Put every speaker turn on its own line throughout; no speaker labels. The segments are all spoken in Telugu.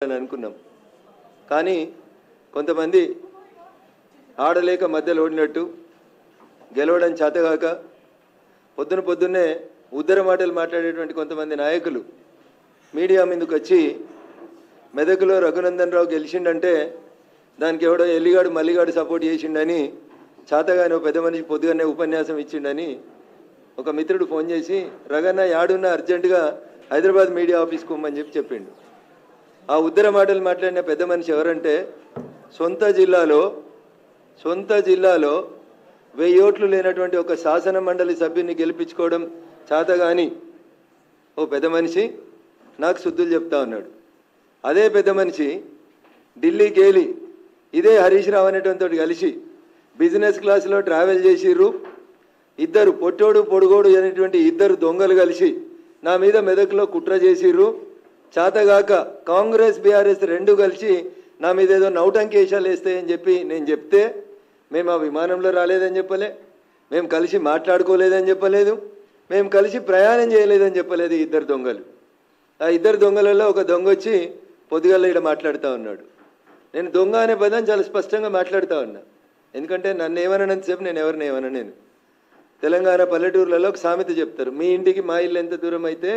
అని అనుకున్నాం. కానీ కొంతమంది ఆడలేక మధ్యలో ఓడినట్టు గెలవడం చేతగాక పొద్దున్నే ఉద్దర మాటలు మాట్లాడేటువంటి కొంతమంది నాయకులు మీడియా ముందుకు వచ్చి మెదకులో రఘునందన్ రావు గెలిచిండంటే దానికి ఎవడో ఎల్లిగాడు మల్లిగాడు సపోర్ట్ చేసిండని చేతగానే పెద్ద మనిషి పొద్దుగానే ఉపన్యాసం ఇచ్చిండని ఒక మిత్రుడు ఫోన్ చేసి రగన్న యాడున్న అర్జెంటుగా హైదరాబాద్ మీడియా ఆఫీస్కి పోమని చెప్పిండు. ఆ ఉద్దర మాటలు మాట్లాడిన పెద్ద మనిషి ఎవరంటే సొంత జిల్లాలో 1000 ఓట్లు లేనటువంటి ఒక శాసన మండలి సభ్యుని గెలిపించుకోవడం చేతగాని ఓ పెద్ద మనిషి నాకు శుద్ధులు చెప్తా ఉన్నాడు. అదే పెద్ద మనిషి ఢిల్లీకి వెళ్ళి ఇదే హరీష్ రావు అనేటువంటి కలిసి బిజినెస్ క్లాస్లో ట్రావెల్ చేసిర్రు. ఇద్దరు పొట్టోడు పొడుగోడు అనేటువంటి ఇద్దరు దొంగలు కలిసి నా మీద మెదక్లో కుట్ర చేసిర్రు. చేతగాక కాంగ్రెస్ బీఆర్ఎస్ రెండు కలిసి నా మీద ఏదో నౌటంకేశాలు వేస్తాయని చెప్పి నేను చెప్తే మేము ఆ విమానంలో రాలేదని చెప్పలే, మేము కలిసి మాట్లాడుకోలేదని చెప్పలేదు, మేము కలిసి ప్రయాణం చేయలేదని చెప్పలేదు. ఇద్దరు దొంగలు, ఆ ఇద్దరు దొంగలలో ఒక దొంగ వచ్చి పొద్దుగాల ఇక్కడ మాట్లాడుతూ ఉన్నాడు. నేను దొంగ అనే పదం చాలా స్పష్టంగా మాట్లాడుతూ ఉన్నా, ఎందుకంటే నన్ను ఏమనంతసేపు నేను ఎవరిని ఏమన్నా. నేను తెలంగాణ పల్లెటూర్లలో ఒక సామెత చెప్తారు, మీ ఇంటికి మా ఇల్లు ఎంత దూరం అయితే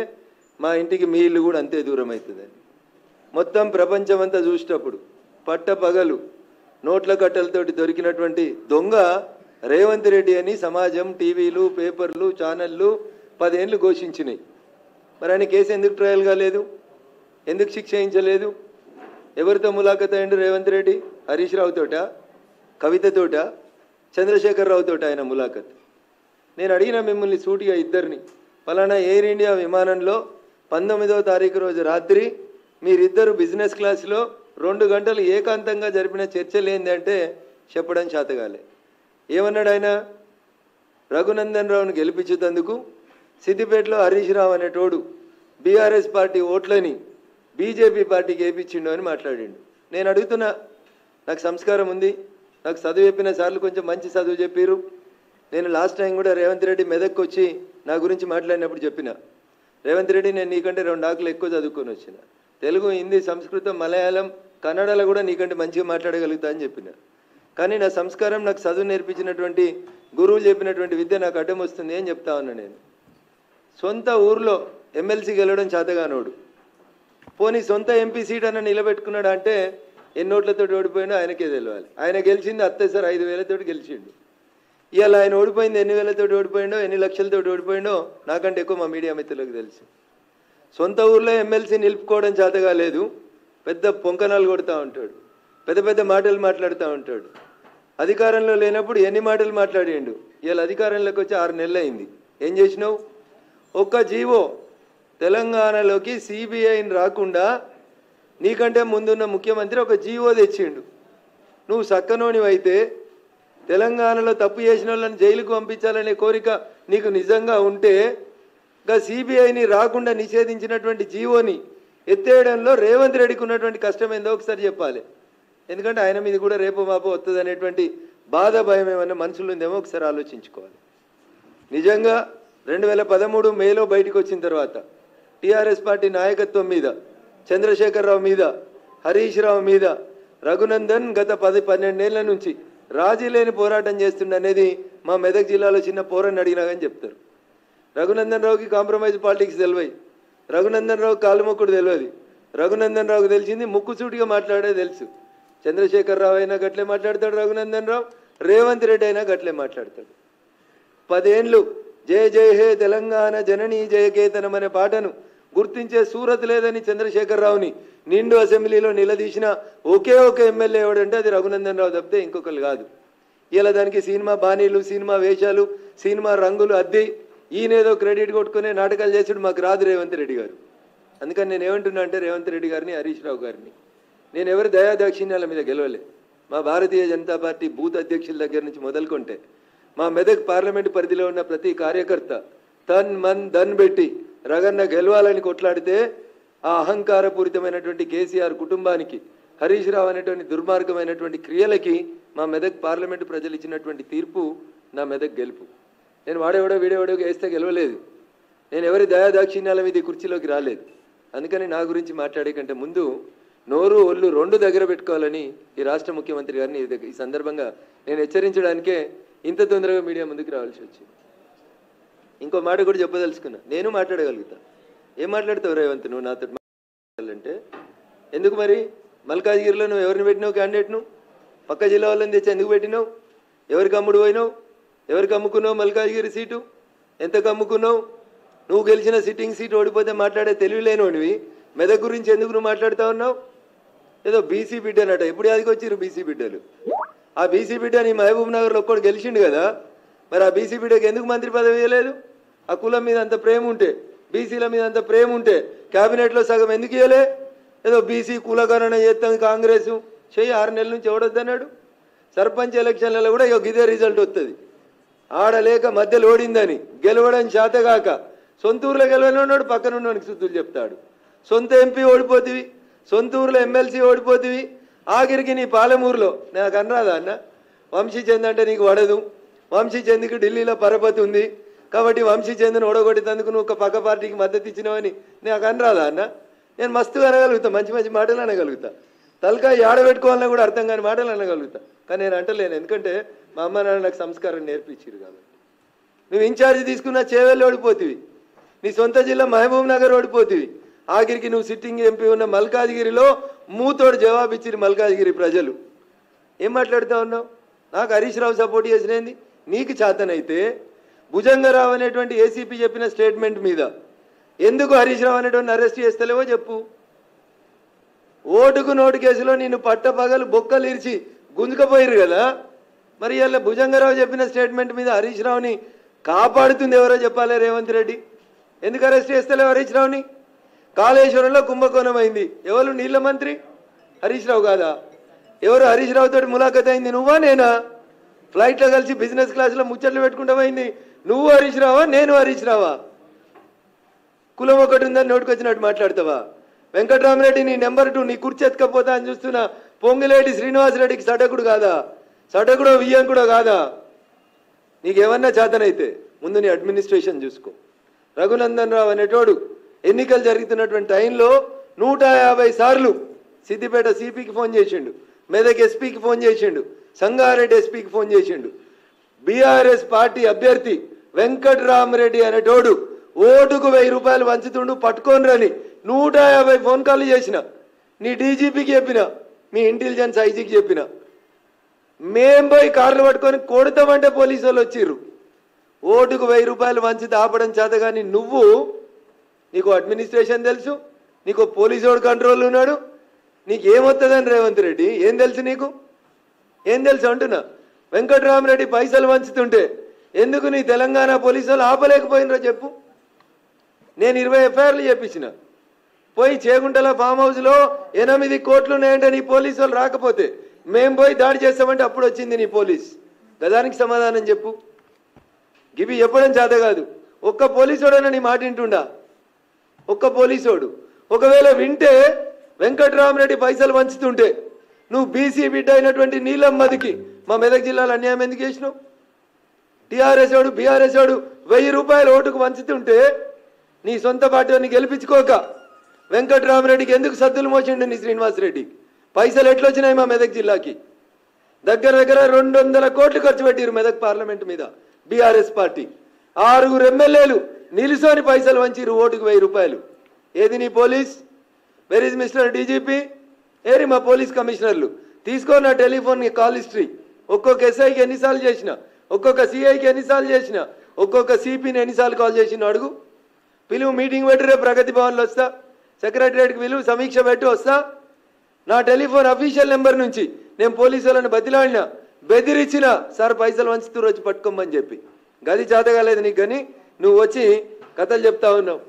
మా ఇంటికి మీ ఇల్లు కూడా అంతే దూరం అవుతుందని. మొత్తం ప్రపంచం అంతా చూసేటప్పుడు పట్టపగలు నోట్ల కట్టలతోటి దొరికినటువంటి దొంగ రేవంత్ రెడ్డి అని సమాజం, టీవీలు, పేపర్లు, ఛానళ్ళు 10 ఏళ్ళు ఘోషించినాయి. మరి ఆయన కేసు ఎందుకు ట్రయల్ కాలేదు? ఎందుకు శిక్ష వేయించలేదు? ఎవరితో ములాఖత్ అయ్యిండు రేవంత్ రెడ్డి? హరీష్ రావుతోట, కవితతోట, చంద్రశేఖరరావుతోట ఆయన ములాఖత్. నేను అడిగిన మిమ్మల్ని సూటిగా ఇద్దరిని, ఫలానా ఎయిర్ ఇండియా విమానంలో 19వ తారీఖు రోజు రాత్రి మీరిద్దరు బిజినెస్ క్లాస్లో 2 గంటలు ఏకాంతంగా జరిపిన చర్చలు ఏంటంటే చెప్పడం చేతగాలే. ఏమన్నాడు ఆయన? రఘునందన్ రావును గెలిపించేందుకు సిద్దిపేటలో హరీష్ రావు అనేటోడు బీఆర్ఎస్ పార్టీ ఓట్లని బీజేపీ పార్టీకి వేయించిండు అని మాట్లాడిండు. నేను అడుగుతున్నా, నాకు సంస్కారం ఉంది, నాకు చదువు చెప్పిన సార్లు కొంచెం మంచి చదువు చెప్పారు. నేను లాస్ట్ టైం కూడా రేవంత్ రెడ్డి మెదక్కి వచ్చి నా గురించి మాట్లాడినప్పుడు చెప్పిన, రేవంత్ రెడ్డి నేను నీకంటే 2 ఆకులు ఎక్కువ చదువుకొని వచ్చిన, తెలుగు, హిందీ, సంస్కృతం, మలయాళం, కన్నడలో కూడా నీకంటే మంచిగా మాట్లాడగలుగుతా అని చెప్పిన. కానీ నా సంస్కారం, నాకు చదువు నేర్పించినటువంటి గురువులు చెప్పినటువంటి విద్య నాకు అడ్డం వస్తుంది అని చెప్తా ఉన్నా. నేను సొంత ఊర్లో ఎమ్మెల్సీ గెలవడం చేతగానోడు, పోనీ సొంత ఎంపీ సీట్ అన్న నిలబెట్టుకున్నాడు అంటే ఎన్ని ఓట్లతో ఓడిపోయినా ఆయనకే తెలియాలి. ఆయన గెలిచింది అత్తేసారి 5,000 గెలిచిండు. ఇవాళ ఆయన ఓడిపోయింది ఎన్ని వేలతో ఓడిపోయిండో, ఎన్ని లక్షలతో ఓడిపోయిండో నాకంటే ఎక్కువ మా మీడియా మిత్రులకు తెలుసు. సొంత ఊర్లో ఎమ్మెల్సీ నిలుపుకోవడం చేతగా లేదు, పెద్ద పొంకనాలు కొడుతూ ఉంటాడు, పెద్ద మాటలు మాట్లాడుతూ ఉంటాడు. అధికారంలో లేనప్పుడు ఎన్ని మాటలు మాట్లాడిండు. ఇవాళ అధికారంలోకి వచ్చి 6 నెలలు అయింది. ఏం చేసినావు? ఒక్క జీవో తెలంగాణలోకి సిబిఐని రాకుండా నీకంటే ముందున్న ముఖ్యమంత్రి ఒక జీవో తెచ్చిండు. నువ్వు సక్కనోనివైతే తెలంగాణలో తప్పు చేసిన వాళ్ళని జైలుకు పంపించాలనే కోరిక నీకు నిజంగా ఉంటే ఇంకా సిబిఐని రాకుండా నిషేధించినటువంటి జీవోని ఎత్తేయడంలో రేవంత్ రెడ్డికి ఉన్నటువంటి కష్టం ఏందో ఒకసారి చెప్పాలి. ఎందుకంటే ఆయన మీద కూడా రేపు మాపో వస్తుంది అనేటువంటి బాధ, భయం ఏమన్నా మనసులో ఉందేమో ఒకసారి ఆలోచించుకోవాలి. నిజంగా 2013 మేలో బయటకు వచ్చిన తర్వాత టీఆర్ఎస్ పార్టీ నాయకత్వం మీద, చంద్రశేఖరరావు మీద, హరీష్ రావు మీద రఘునందన్ గత 10-12 ఏళ్ల నుంచి రాజీ లేని పోరాటం చేస్తుండనేది మా మెదక్ జిల్లాలో చిన్న పోరాన్ని అడిగినా కానీ చెప్తారు. రఘునందన్ రావుకి కాంప్రమైజ్ పాలిటిక్స్ తెలివై, రఘునందన్ రావు కాలుమొక్కుడు తెలియదు. రఘునందన్ రావుకి తెలిసింది ముక్కుసూటిగా మాట్లాడే తెలుసు. చంద్రశేఖరరావు అయినా గట్లే మాట్లాడతాడు రఘునందన్ రావు, రేవంత్ రెడ్డి అయినా గట్లే మాట్లాడతాడు. 10 ఏళ్ళు జయ జయ హే తెలంగాణ జననీ జయకేతనం అనే పాటను గుర్తించే సూరత్ లేదని చంద్రశేఖరరావుని నిండు అసెంబ్లీలో నిలదీసిన ఒకే ఒక ఎమ్మెల్యే ఎవడంటే అది రఘునందన్ రావు తప్పితే ఇంకొకరు కాదు. ఇలా దానికి సినిమా బాణీలు, సినిమా వేషాలు, సినిమా రంగులు అద్ది ఈయనేదో క్రెడిట్ కొట్టుకునే నాటకాలు చేసాడు. మాకు రాదు రేవంత్ రెడ్డి గారు. అందుకని నేను ఏమంటున్నా అంటే రేవంత్ రెడ్డి గారిని, హరీష్ రావు గారిని, నేను ఎవరి దయాదాక్షిణ్యాల మీద గెలవలే. మా భారతీయ జనతా పార్టీ బూత్ అధ్యక్షుల దగ్గర నుంచి మొదలుకుంటే మా మెదక్ పార్లమెంటు పరిధిలో ఉన్న ప్రతి కార్యకర్త తన్ మన్ ధన్ పెట్టి రగన్న గెలవాలని కొట్లాడితే ఆ అహంకారపూరితమైనటువంటి కేసీఆర్ కుటుంబానికి, హరీష్ రావు అనేటువంటి దుర్మార్గమైనటువంటి క్రియలకి మా మెదక్ పార్లమెంటు ప్రజలు ఇచ్చినటువంటి తీర్పు నా మెదక్ గెలుపు. నేను వాడేవాడో వీడేవాడో వేస్తే గెలవలేదు. నేను ఎవరి దయాదాక్షిణ్యాల మీద కుర్చీలోకి రాలేదు. అందుకని నా గురించి మాట్లాడే కంటే ముందు నోరు ఒళ్ళు రెండు దగ్గర పెట్టుకోవాలని ఈ రాష్ట్ర ముఖ్యమంత్రి గారిని ఈ సందర్భంగా నేను హెచ్చరించడానికే ఇంత తొందరగా మీడియా ముందుకు రావాల్సి వచ్చింది. ఇంకో మాట కూడా చెప్పదలుచుకున్నా, నేను మాట్లాడగలుగుతా. ఏం మాట్లాడతావు రేవంత్ నువ్వు నాతో మాట్లాడాలంటే? ఎందుకు మరి మల్కాజ్గిరిలో నువ్వు ఎవరిని పెట్టినావు క్యాండిడేట్ను? పక్క జిల్లా వాళ్ళని తెచ్చి ఎందుకు పెట్టినావు? ఎవరికి అమ్ముడు పోయినావు? ఎవరికి అమ్ముకున్నావు మల్కాజ్గిరి సీటు? ఎంతకు అమ్ముకున్నావు? నువ్వు గెలిచిన సిట్టింగ్ సీట్ ఓడిపోతే మాట్లాడే తెలివి లేనివి మెదక్ గురించి ఎందుకు నువ్వు మాట్లాడుతూ ఉన్నావు? ఏదో బీసీ బిడ్డనట, ఎప్పుడు యాదికి వచ్చిర్రు బీసీ బిడ్డలు? ఆ బీసీ బిడ్డ నీ మహబూబ్ నగర్లో ఒక్కడు గెలిచిండు కదా, మరి ఆ బీసీ బిడ్డకి ఎందుకు మంత్రి పదవి ఇవ్వలేదు? ఆ కులం మీద అంత ప్రేమ ఉంటే, బీసీల మీద అంత ప్రేమ ఉంటే క్యాబినెట్లో సగం ఎందుకు ఇవ్వలే? ఏదో బీసీ కులగణన చేస్తాం కాంగ్రెస్ చెయ్యి, 6 నెలల నుంచి ఎవడొద్దన్నాడు? సర్పంచ్ ఎలక్షన్లలో కూడా ఇదే రిజల్ట్ వస్తుంది. ఆడలేక మధ్యలో ఓడిందని గెలవడం చేతగాక సొంత ఊర్లో గెలవనున్నాడు, పక్కన ఉన్నవానికి శుద్ధులు చెప్తాడు. సొంత ఎంపీ ఓడిపోతివి, సొంత ఊర్లో ఎమ్మెల్సీ ఓడిపోతివి, ఆఖరికి నీ పాలమూరులో నాకు అనరాదా అన్న? వంశీచంద్ అంటే నీకు పడదు, వంశీచంద్కి ఢిల్లీలో పరపతి ఉంది కాబట్టి వంశీచంద్ను ఓడగొట్టేందుకు నువ్వు ఒక పక్క పార్టీకి మద్దతు ఇచ్చినావని నాకు అనరాదా అన్న? నేను మస్తుగా అనగలుగుతా, మంచి మంచి మాటలు అనగలుగుతా, తలకాయ ఆడబెట్టుకోవాలని కూడా అర్థం కాని మాటలు అనగలుగుతా. కానీ నేను అంటలేను, ఎందుకంటే మా అమ్మ నాన్న నాకు సంస్కారం నేర్పించారు కాబట్టి. నువ్వు ఇన్ఛార్జ్ తీసుకున్న చేవెళ్ళు ఓడిపోతివి, నీ సొంత జిల్లా మహబూబ్ నగర్ ఓడిపోతివి, ఆఖరికి నువ్వు సిట్టింగ్ ఎంపీ ఉన్న మల్కాజ్గిరిలో మూతోడు జవాబు ఇచ్చిరు మల్కాజ్గిరి ప్రజలు. ఏం మాట్లాడుతూ ఉన్నావు? నాకు హరీష్ రావు సపోర్ట్ చేసినది నీకు చేతనైతే భుజంగరావు అనేటువంటి ఏసీపీ చెప్పిన స్టేట్మెంట్ మీద ఎందుకు హరీష్ రావు అనేటువంటి అరెస్ట్ చేస్తలేవో చెప్పు. ఓటుకు నోటు కేసులో నిన్ను పట్టపగలు బొక్కలు ఇరిచి గుంజుకపోయారు కదా, మరి ఇలా భుజంగరావు చెప్పిన స్టేట్మెంట్ మీద హరీష్ రావుని కాపాడుతుంది ఎవరో చెప్పాలి రేవంత్ రెడ్డి. ఎందుకు అరెస్ట్ చేస్తలేవు హరీష్ రావుని? కాళేశ్వరంలో కుంభకోణం అయింది, ఎవరు? నీళ్ళ మంత్రి హరీష్ రావు కాదా? ఎవరు హరీష్ రావు తోటి ములాఖత్ అయింది? నువ్వా నేనా? ఫ్లైట్లో కలిసి బిజినెస్ క్లాస్లో ముచ్చట్లు పెట్టుకుంటా పోయింది నువ్వు హరీష్ రావా నేను హరీష్ రావా? కులం ఒకటి ఉందని నోటుకొచ్చినట్టు మాట్లాడతావా? వెంకట్రామరెడ్డి నీ నెంబర్ 2 నీ కుర్చీ ఎత్తుకపోతా అని చూస్తున్నా పొంగిలేటి శ్రీనివాసరెడ్డికి సటకుడు కాదా? సటకుడో వియ్యంకుడో కాదా? నీకేమన్నా చేతనైతే ముందు నీ అడ్మినిస్ట్రేషన్ చూసుకో. రఘునందన్ రావు అనేటోడు ఎన్నికలు జరుగుతున్నటువంటి టైంలో 150 సార్లు సిద్దిపేట సిపికి ఫోన్ చేసిండు, మెదక్ ఎస్పీకి ఫోన్ చేసిండు, సంగారెడ్డి ఎస్పీకి ఫోన్ చేసిండు. బీఆర్ఎస్ పార్టీ అభ్యర్థి వెంకట్రామరెడ్డి అనేటోడు ఓటుకు 1000 రూపాయలు వంచుతుండు పట్టుకొని రని 150 ఫోన్ కాల్ చేసిన, నీ డీజీపీకి చెప్పిన, మీ ఇంటెలిజెన్స్ ఐజీకి చెప్పిన. మేం పోయి కార్లు పట్టుకొని కొడతామంటే పోలీసు వాళ్ళు వచ్చిర్రు. ఓటుకు 1000 రూపాయలు వంచితే ఆపడం చేత కానీ నువ్వు, నీకు అడ్మినిస్ట్రేషన్ తెలుసు, నీకు పోలీసు కంట్రోల్ ఉన్నాడు, నీకు ఏమొస్తుందని రేవంత్ రెడ్డి ఏం తెలుసు? నీకు ఏం తెలుసు అంటున్నా? వెంకట్రామరెడ్డి పైసలు వంచుతుంటే ఎందుకు నీ తెలంగాణ పోలీసు వాళ్ళు ఆపలేకపోయినరో చెప్పు. నేను 20 ఎఫ్ఐఆర్లు చేపించిన, పోయి చేగుంటల ఫామ్ హౌస్లో 8 కోట్లు ఉన్నాయంటే నీ పోలీసు వాళ్ళు రాకపోతే మేము పోయి దాడి చేస్తామంటే అప్పుడు వచ్చింది నీ పోలీస్. గదానికి సమాధానం చెప్పు. గివి చెప్పడం చేత కాదు. ఒక్క పోలీసోడైనా నీ మాట వింటుండా? ఒక్క పోలీసోడు ఒకవేళ వింటే వెంకట్రామరెడ్డి పైసలు వంచుతుంటే నువ్వు బీసీ బిడ్డ అయినటువంటి నీలమ్మదికి మా మెదక్ జిల్లాలో అన్యాయం ఎందుకు చేసినావు? టీఆర్ఎస్ వాడు బీఆర్ఎస్ వాడు 1000 రూపాయలు ఓటుకు వంచుతుంటే నీ సొంత పార్టీని గెలిపించుకోక వెంకట్రామరెడ్డికి ఎందుకు సద్దులు మోసిండు నీ శ్రీనివాసరెడ్డి? పైసలు ఎట్లొచ్చినాయి మా మెదక్ జిల్లాకి? దగ్గర 200 కోట్లు ఖర్చు పెట్టారు మెదక్ పార్లమెంట్ మీద బీఆర్ఎస్ పార్టీ. 6 ఎమ్మెల్యేలు నిలుసోని పైసలు వంచిరు ఓటుకు 1000 రూపాయలు. ఏది నీ police? Where is mister DGP? ఏరి మా పోలీస్ కమిషనర్లు? తీసుకో నా టెలిఫోన్ కాల్ హిస్టరీ. ఒక్కొక్క ఎస్ఐకి ఎన్నిసార్లు చేసిన, ఒక్కొక్క సిఐకి ఎన్నిసార్లు చేసిన, ఒక్కొక్క సిపిని ఎన్నిసార్లు కాల్ చేసిన అడుగు. పిలువు, మీటింగ్ పెట్టి రేపు ప్రగతి భవన్లో వస్తా, సెక్రటరియట్కి పిలువు, సమీక్ష పెట్టి వస్తా. నా టెలిఫోన్ అఫీషియల్ నెంబర్ నుంచి నేను పోలీసు వాళ్ళని బతిలాడినా, బెదిరించిన, సార్ పైసలు వంచుతూ వచ్చి పట్టుకోమని చెప్పి. గది చేతగాలేదు నీకు, కానీ నువ్వు వచ్చి కథలు చెప్తా ఉన్నావు.